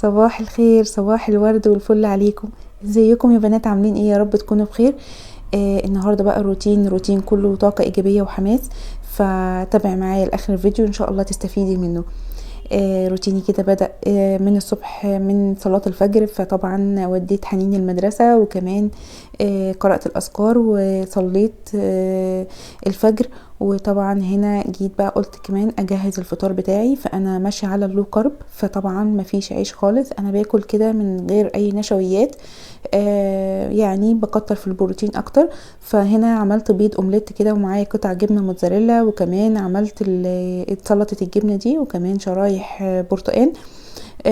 صباح الخير، صباح الورد والفل عليكم. ازيكم يا بنات؟ عاملين ايه؟ يا رب تكونوا بخير. النهارده بقى روتين كله طاقه ايجابيه وحماس، فتابع معايا لاخر الفيديو ان شاء الله تستفيدي منه. روتيني كده بدأ من الصبح من صلاة الفجر، فطبعا وديت حنين المدرسة، وكمان قرأت الأذكار وصليت الفجر. وطبعا هنا جيت بقى قلت كمان اجهز الفطار بتاعي، فانا ماشيه على اللو كارب، فطبعا مفيش عيش خالص، انا باكل كده من غير اي نشويات. يعني بكتر في البروتين اكتر. فهنا عملت بيض اومليت كده، ومعايا قطع جبنه موتزاريلا، وكمان عملت سلطه الجبنه دي، وكمان شرايح برتقان،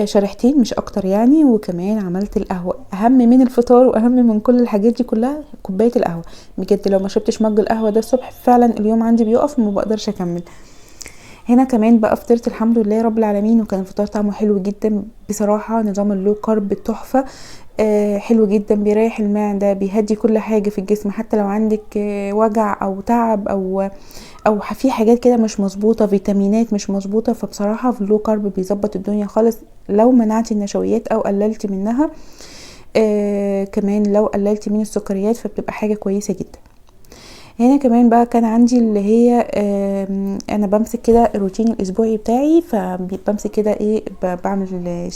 شريحتين مش اكتر يعني. وكمان عملت القهوه، اهم من الفطار واهم من كل الحاجات دي كلها كوبايه القهوه. بجد لو ما شربتش مج القهوه ده الصبح فعلا اليوم عندي بيقف وما بقدرش اكمل. هنا كمان بقى فطرت الحمد لله رب العالمين، وكان الفطار طعمه حلو جدا بصراحه. نظام اللو كارب تحفه، حلو جدا، بيريح المعده، بيهدي كل حاجه في الجسم، حتى لو عندك وجع او تعب او في حاجات كده مش مظبوطه، فيتامينات مش مظبوطه، فبصراحه في اللو كارب بيظبط الدنيا خالص لو منعتي النشويات او قللتي منها. كمان لو قللتي من السكريات فبتبقى حاجه كويسه جدا. هنا كمان بقى كان عندي اللي هي انا بمسك كده الروتين الاسبوعي بتاعي، فبمسك كده ايه، بعمل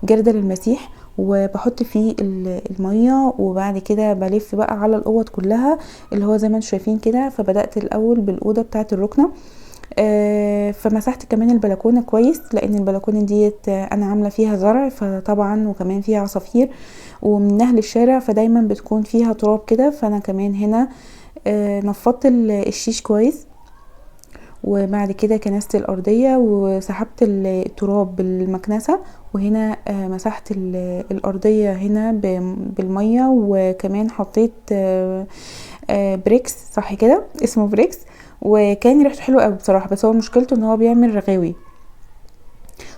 جردل المسيح، وبحط فيه الميه، وبعد كده بلف بقى على الاوض كلها اللي هو زي ما انتم شايفين كده. فبدات الاول بالاوضه بتاعه الركنه، فمسحت كمان البلكونه كويس، لان البلكونه ديت انا عامله فيها زرع، فطبعا وكمان فيها عصافير ومن نهل الشارع، فدايما بتكون فيها تراب كده. فانا كمان هنا نفضت الشيش كويس، وبعد كده كنست الارضيه وسحبت التراب بالمكنسه، وهنا مسحت الارضيه هنا بالميه، وكمان حطيت بريكس، صح كده اسمه بريكس، وكان ريحته حلوه قوي بصراحه، بس هو مشكلته ان هو بيعمل رغاوي.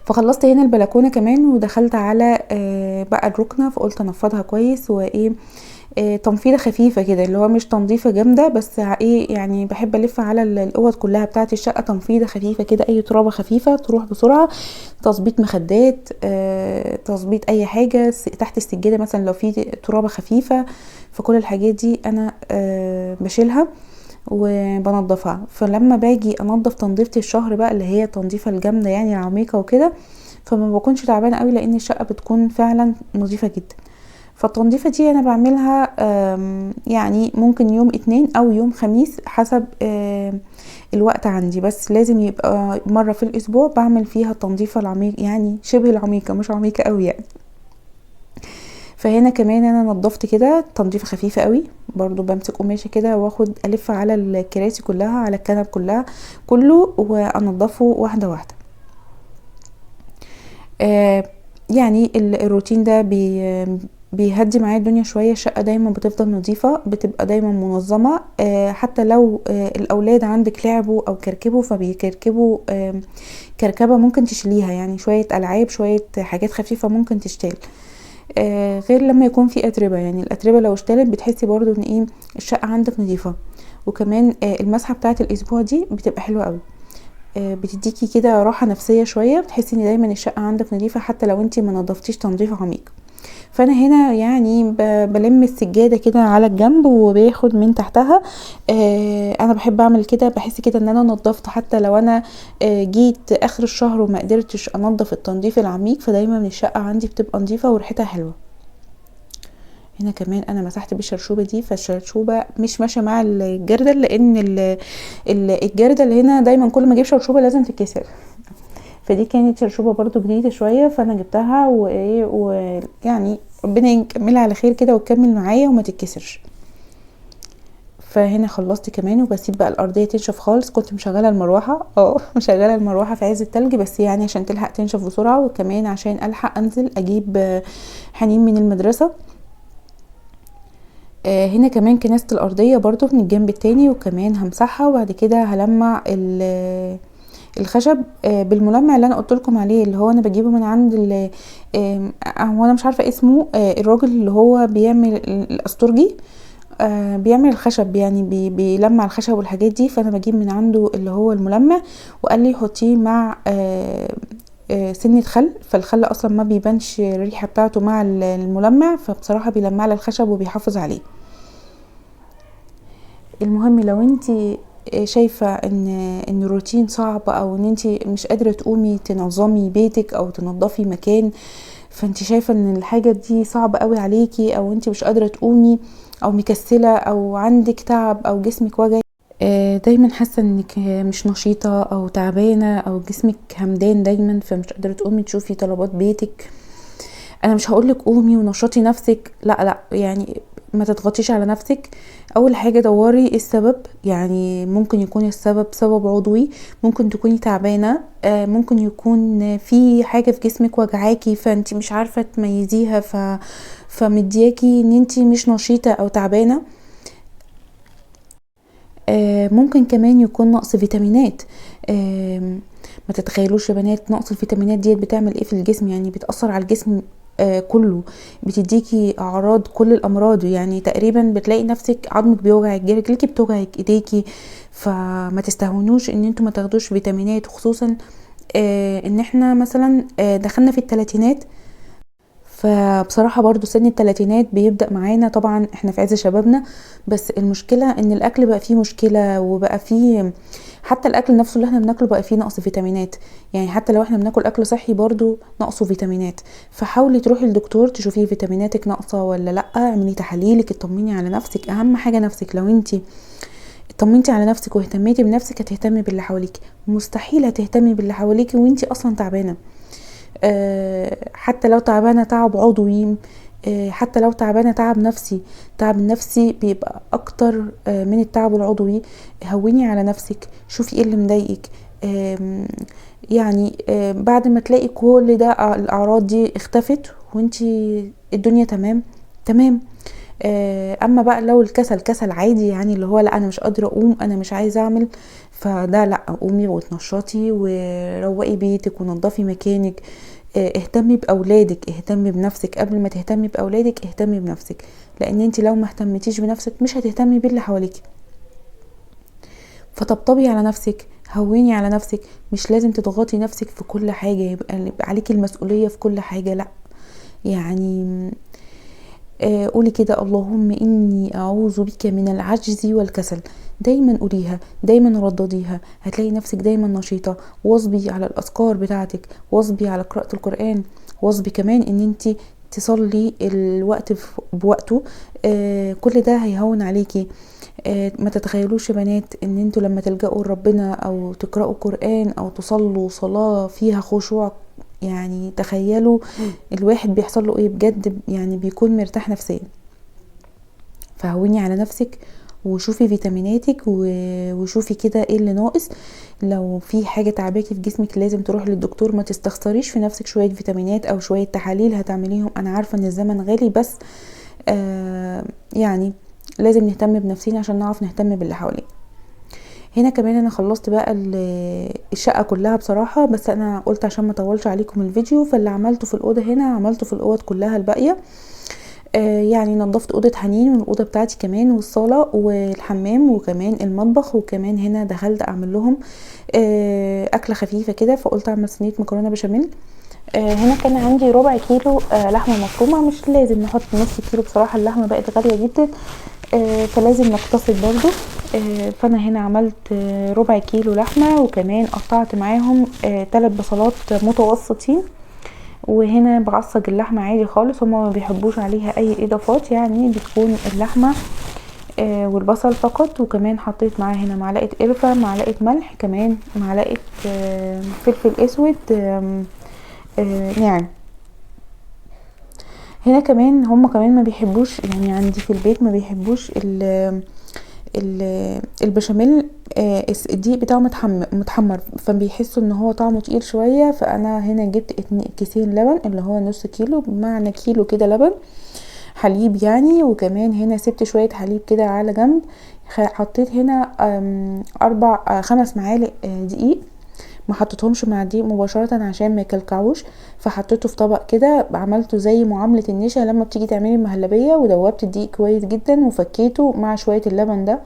فخلصت هنا البلكونه كمان، ودخلت على بقى الركنه، فقلت انفضها كويس وايه، تنفيضه خفيفه كده، اللي هو مش تنظيفه جامده، بس ايه يعني بحب الف على الاوض كلها بتاعه الشقه تنفيضه خفيفه كده، اي ترابه خفيفه تروح بسرعه. تظبيط مخدات، تظبيط اي حاجه تحت السجاده مثلا لو في ترابه خفيفه، فكل الحاجات دي انا بشيلها وبنضفها. فلما باجي انضف تنظيفه الشهر بقى اللي هي التنظيفه الجامده يعني العميقه وكده، فما بكونش تعبانه قوي، لان الشقه بتكون فعلا نظيفه جدا. فالتنظيفه دي انا بعملها يعني ممكن يوم اتنين او يوم خميس حسب الوقت عندي، بس لازم يبقى مره في الاسبوع بعمل فيها التنظيفه العميقه، يعني شبه العميقه مش عميقه قوي يعني. فهنا كمان انا نضفت كده تنظيفه خفيفه قوي، برضو بمسك قماشه كده واخد الف على الكراسي كلها، على الكنب كله، وانضفه واحده واحده. يعني الروتين ده بيهدي معايا الدنيا شويه. الشقه دايما بتفضل نظيفه، بتبقى دايما منظمه، حتى لو الاولاد عندك لعبوا او كركبوا فبيكركبوا كركبه ممكن تشيليها، يعني شويه العاب شويه حاجات خفيفه ممكن تشتال، غير لما يكون في اتربه. يعني الاتربه لو اشتلت بتحسي برضو ان ايه الشقه عندك نظيفه. وكمان المسحه بتاعه الاسبوع دي بتبقى حلوه قوي، بتديكي كده راحه نفسيه شويه، بتحسي ان دايما الشقه عندك نظيفه حتى لو انتي ما نظفتيش تنظيف عميق. فانا هنا يعني بلم السجاده كده على الجنب وباخد من تحتها. انا بحب اعمل كده، بحس كده ان انا نظفت، حتى لو انا جيت اخر الشهر وما قدرتش انظف التنظيف العميق، فدايما الشقه عندي بتبقى نظيفه وريحتها حلوه. هنا كمان انا مسحت بالشرشوبه دي، فالشرشوبه مش ماشيه مع الجردل، لان الجردل هنا دايما كل ما اجيب شرشوبه لازم تتكسر، فدي كانت شرشوبه برضو جديده شويه، فانا جبتها ويعني ربنا يكملها على خير كده وتكمل معايا وما تتكسرش. فهنا خلصت كمان، وبسيب بقى الارضيه تنشف خالص. كنت مشغله المروحه مشغله المروحه في عز التلج، بس يعني عشان تلحق تنشف بسرعه، وكمان عشان الحق انزل اجيب حنين من المدرسه. هنا كمان كنست الارضيه برضو من الجنب التاني، وكمان همسحها، وبعد كده هلمع الخشب بالملمع اللي انا قلت لكم عليه، اللي هو انا بجيبه من عند هو انا مش عارفه اسمه، الراجل اللي هو بيعمل الاستورجي، بيعمل الخشب، يعني بيلمع الخشب والحاجات دي، فانا بجيب من عنده اللي هو الملمع، وقال لي حطيه مع سنة خل، فالخل اصلا ما بيبانش الريحة بتاعته مع الملمع، فبصراحة بيلمع لي الخشب وبيحافظ عليه. المهم لو انتي شايفة ان الروتين صعب، او ان انتي مش قادرة تقومي تنظمي بيتك او تنظفي مكان، فانتي شايفة ان الحاجة دي صعبة قوي عليكي، او انتي مش قادرة تقومي، او مكسلة، او عندك تعب، او جسمك وجعك، دايما حاسة انك مش نشيطة او تعبانة او جسمك همدان دايما، فمش قادرة تقومي تشوفي طلبات بيتك، انا مش هقولك قومي ونشطي نفسك، لا يعني ما تضغطيش على نفسك. اول حاجة دوري ايه السبب، يعني ممكن يكون السبب سبب عضوي، ممكن تكوني تعبانة، ممكن يكون في حاجة في جسمك وجعاكي فانتي مش عارفة تميزيها، فمدياكي ان انتي مش نشيطة او تعبانة. ممكن كمان يكون نقص فيتامينات. ما تتخيلوش يا بنات نقص الفيتامينات ديت بتعمل ايه في الجسم، يعني بتأثر على الجسم كله، بتديكي اعراض كل الامراض، يعني تقريبا بتلاقي نفسك عظمك بيوجعك، رجليكي بتوجعك، ايديكي، فما تستهونوش ان انتوا ما تاخدوش فيتامينات، خصوصا ان احنا مثلا دخلنا في الثلاثينات، فبصراحة برضو سن التلاتينات بيبدأ معانا، طبعا احنا في عز شبابنا، بس المشكلة ان الاكل بقى فيه مشكلة، وبقى فيه حتى الاكل نفسه اللي احنا بناكله بقى فيه نقص فيتامينات، يعني حتى لو احنا بناكل اكل صحي برضو نقصه فيتامينات، فحاولي تروحي للدكتور تشوفيه فيتاميناتك ناقصة ولا لا، اعملي تحاليلك، اطمني على نفسك، اهم حاجة نفسك. لو انتي اطمنتي على نفسك واهتميتي بنفسك هتهتمي باللي حواليك، مستحيل هتهتمي باللي حواليك وانتي اصلا تعبانة. حتى لو تعبانة تعب عضوي، حتى لو تعبانة تعب نفسي، تعب النفسي بيبقى اكتر من التعب العضوي. هوني على نفسك، شوفي ايه اللي مضايقك، يعني بعد ما تلاقي كل ده الاعراض دي اختفت وانتي الدنيا تمام تمام. اما بقى لو الكسل كسل عادي، يعني اللي هو لا انا مش قادره اقوم، انا مش عايزه اعمل، فده لا، قومي وتنشطي وروقي بيتك ونضفي مكانك، اهتمي باولادك، اهتمي بنفسك قبل ما تهتمي باولادك، اهتمي بنفسك، لان انت لو ما اهتمتيش بنفسك مش هتهتمي باللي حواليك. فطبطبي على نفسك، هوني على نفسك، مش لازم تضغطي نفسك في كل حاجه، يبقى عليكي المسؤوليه في كل حاجه، لا يعني قولي كده اللهم اني اعوذ بك من العجز والكسل، دايما قوليها، دايما ردديها، هتلاقي نفسك دايما نشيطة. واظبي على الاذكار بتاعتك، واظبي على قراءة القرآن، واظبي كمان ان انتي تصلي الوقت بوقته، كل ده هيهون عليكي. ما تتخيلوش يا بنات ان انتوا لما تلجأوا لربنا او تقرأوا قرآن او تصلوا صلاة فيها خشوع، يعني تخيلوا الواحد بيحصل له ايه بجد، يعني بيكون مرتاح نفسيا. فهوني على نفسك وشوفي فيتاميناتك وشوفي كده ايه اللي ناقص، لو في حاجة تعباكي في جسمك لازم تروح للدكتور، ما تستخسريش في نفسك شوية فيتامينات او شوية تحاليل هتعمليهم، انا عارفة ان الزمن غالي، بس يعني لازم نهتم بنفسنا عشان نعرف نهتم باللي حوالينا. هنا كمان انا خلصت بقى الشقة كلها بصراحة، بس انا قلت عشان ما اطولش عليكم الفيديو، فاللي عملته في الأوضة هنا عملته في الأوض كلها الباقية. يعني نظفت أوضة حنين والأوضة بتاعتي كمان والصالة والحمام وكمان المطبخ، وكمان هنا دخلت اعمل لهم أكلة خفيفة كده، فقلت اعمل صينية مكرونة بشاميل. هنا كان عندي ربع كيلو لحمة مفرومة، مش لازم نحط نص كيلو بصراحة، اللحمة بقت غالية جدا، فلازم نقتصد برضو. فانا هنا عملت ربع كيلو لحمة، وكمان قطعت معاهم 3 بصلات متوسطين، وهنا بعصج اللحمة عادي خالص، هما ما بيحبوش عليها اي اضافات، يعني بتكون اللحمة والبصل فقط. وكمان حطيت معاه هنا معلقة قرفة، معلقة ملح، كمان معلقة فلفل اسود ناعم. هنا كمان هما كمان ما بيحبوش، يعني عندي في البيت ما بيحبوش البشاميل الدقيق بتاعه متحمر، فبيحسوا ان هو طعمه تقيل شويه، فانا هنا جبت كيسين لبن اللي هو نص كيلو، بمعنى كيلو كده لبن حليب يعني، وكمان هنا سبت شويه حليب كده على جنب، حطيت هنا 5 معالق دقيق، ما حطيتهمش مع الدقيق مباشره عشان ما يكلكعوش، فحطيته في طبق كده، عملته زي معامله النشا لما بتيجي تعملي المهلبيه، ودوبت الدقيق كويس جدا وفكيته مع شويه اللبن ده.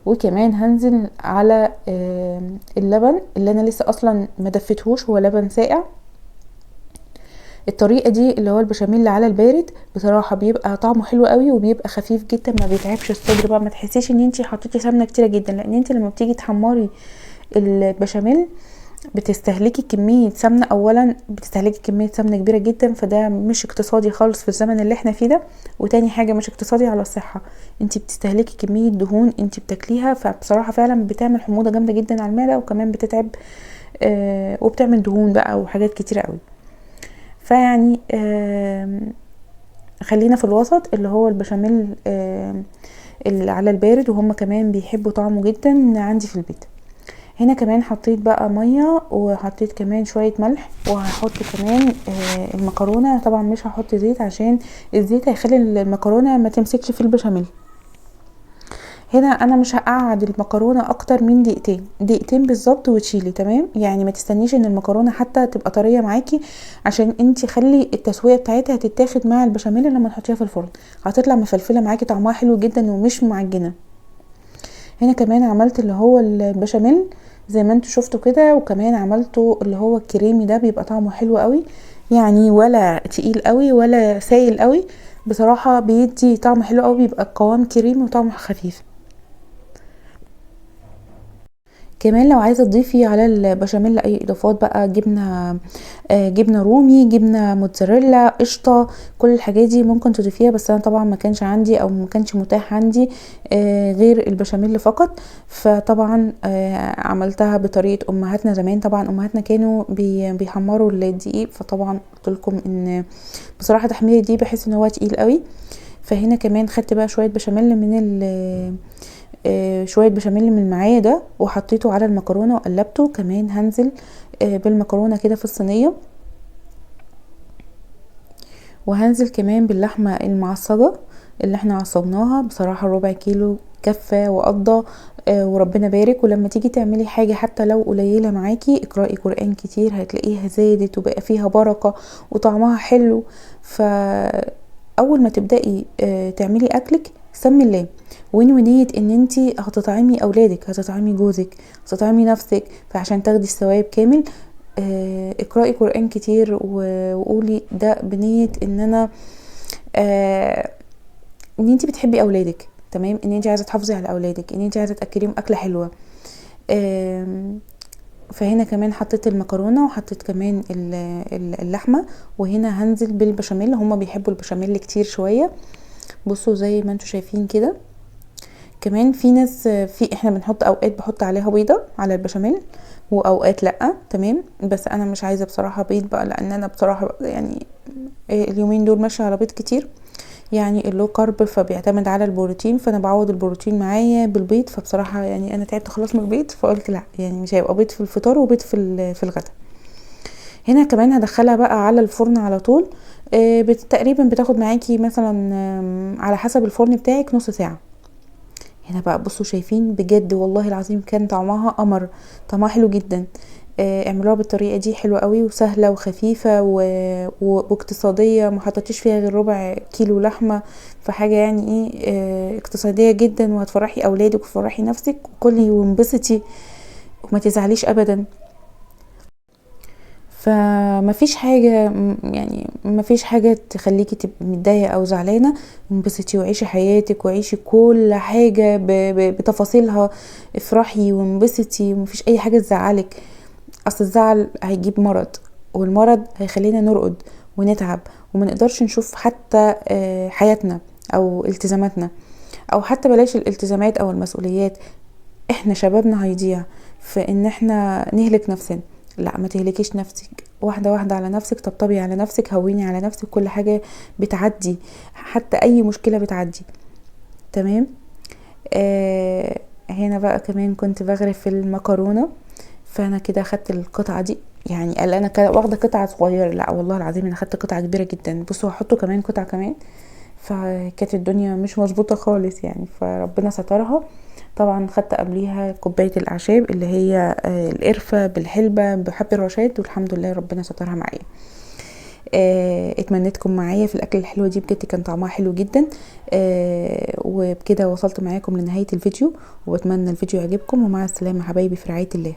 وكمان هنزل على اللبن اللي انا لسه اصلا ما دفتهوش، هو لبن ساقع، الطريقه دي اللي هو البشاميل اللي على البارد بصراحه بيبقى طعمه حلو قوي وبيبقى خفيف جدا، ما بيتعبش الصدر بقى، ما تحسيش ان انتي حطيتي سمنه كتيره جدا، لان انتي لما بتيجي تحمري البشاميل بتستهلكي كمية سمنة، اولا بتستهلكي كمية سمنة كبيرة جدا، فده مش اقتصادي خالص في الزمن اللي احنا فيه ده. وتاني حاجة مش اقتصادي على الصحة، انتي بتستهلكي كمية دهون انتي بتاكليها، فبصراحة فعلا بتعمل حموضة جامدة جدا على المعدة، وكمان بتتعب وبتعمل دهون بقى وحاجات كتيرة قوي. فيعني خلينا في الوسط اللي هو البشاميل اللي على البارد، وهم كمان بيحبوا طعمه جدا عندي في البيت. هنا كمان حطيت بقى ميه، وحطيت كمان شويه ملح، وهحط كمان المكرونه. طبعا مش هحط زيت عشان الزيت هيخلي المكرونه ما تمسكش في البشاميل. هنا انا مش هقعد المكرونه اكتر من دقيقتين بالظبط وتشيلي، تمام؟ يعني ما تستنيش ان المكرونه حتى تبقى طريه معاكي، عشان انتي خلي التسويه بتاعتها تتاخد مع البشاميل لما تحطيها في الفرن، هتطلع مفلفله معاكي، طعمها حلو جدا ومش معجنه. هنا كمان عملت اللي هو البشاميل زي ما انتوا شفتوا كده، وكمان عملته اللي هو الكريمي ده بيبقى طعمه حلو قوي، يعني ولا تقيل قوي ولا سايل قوي، بصراحه بيدي طعم حلو قوي، بيبقى القوام كريمي وطعمه خفيف. كمان لو عايزه تضيفي على البشاميل اي اضافات بقى، جبنه جبنه رومي، جبنه موتزاريلا، قشطه، كل الحاجات دي ممكن تضيفيها، بس انا طبعا ما كانش عندي او ما كانش متاح عندي غير البشاميل فقط. فطبعا عملتها بطريقه امهاتنا زمان، طبعا امهاتنا كانوا بيحمروا الدقيق، فطبعا قلت لكم ان بصراحه تحمير الدقيق بحس ان هو تقيل قوي. فهنا كمان خدت بقى شويه بشاميل من شويه بشاميل من معايا ده، وحطيته على المكرونه وقلبته. كمان هنزل بالمكرونه كده في الصينيه، وهنزل كمان باللحمه المعصجه اللي احنا عصجناها، بصراحه 1/4 كيلو كفه وقضى وربنا بارك. ولما تيجي تعملي حاجه حتى لو قليله معاكي، اقرأي قرآن كتير هتلاقيها زادت وبقى فيها بركه وطعمها حلو. فاول ما تبدأي تعملي اكلك سمي الله، وانوي نية ان انتي هتطعمي اولادك، هتطعمي جوزك، هتطعمي نفسك، فعشان تاخدي الثواب كامل اقرأي قرآن كتير وقولي ده بنية ان انا ان انتي بتحبي اولادك، تمام؟ ان انتي عايزه تحافظي على اولادك، ان انتي عايزه تاكليهم اكله حلوه. فهنا كمان حطيت المكرونه، وحطيت كمان اللحمه، وهنا هنزل بالبشاميل. هما بيحبوا البشاميل كتير شويه، بصوا زي ما انتوا شايفين كده. كمان في ناس احنا بنحط اوقات بحط عليها بيضه على البشاميل، واوقات لا، تمام؟ بس انا مش عايزه بصراحه بيض بقى، لان انا بصراحه يعني اليومين دول ماشيه على بيض كتير، يعني اللو كارب، فبيعتمد على البروتين، فانا بعوض البروتين معايا بالبيض. فبصراحه يعني انا تعبت خلاص من البيض، فقلت لا، يعني مش هيبقى بيض في الفطار وبيض في الغدا. هنا كمان هدخلها بقى على الفرن على طول، تقريبا بتاخد معاكي مثلا على حسب الفرن بتاعك نص ساعه. هنا بقى بصوا شايفين، بجد والله العظيم كان طعمها قمر، طعمها حلو جدا. اعملوها بالطريقه دي، حلوه قوي وسهله وخفيفه واقتصاديه، ما حطيتيش فيها غير 1/4 كيلو لحمه، فحاجه يعني ايه اقتصاديه جدا، وهتفرحي اولادك وتفرحي نفسك، وكلي وانبسطي وما تزعليش ابدا. فمفيش حاجه يعني مفيش حاجه تخليكي تبقي متضايقه او زعلانه، انبسطي وعيشي حياتك وعيشي كل حاجه بتفاصيلها، افرحي وانبسطي، ومفيش اي حاجه تزعلك. اصل الزعل هيجيب مرض، والمرض هيخلينا نرقد ونتعب، وما نقدرش نشوف حتى حياتنا او التزاماتنا، او حتى بلاش الالتزامات او المسؤوليات، احنا شبابنا هيضيع في ان احنا نهلك نفسنا. لا، ما تهلكيش نفسك، واحده واحده على نفسك، طبطبي على نفسك، هوني على نفسك، كل حاجه بتعدي، حتى اي مشكله بتعدي، تمام؟ هنا بقى كمان كنت بغرف في المكرونه، فانا كده اخدت القطعه دي، يعني قال انا كده واخده قطعه صغيره، لا والله العظيم انا اخدت قطعه كبيره جدا. بصوا هحطه كمان قطعه كمان، فكانت الدنيا مش مظبوطه خالص يعني، فربنا سترها. طبعا خدت قبليها كوبايه الاعشاب اللي هي القرفه بالحلبه بحب الرشاد، والحمد لله ربنا سترها معايا. اتمنيتكم معايا في الاكل الحلوه دي، بجد كان طعمها حلو جدا. وبكده وصلت معاكم لنهايه الفيديو، وبتمنى الفيديو يعجبكم، ومع السلامه حبايبي في رعايه الله.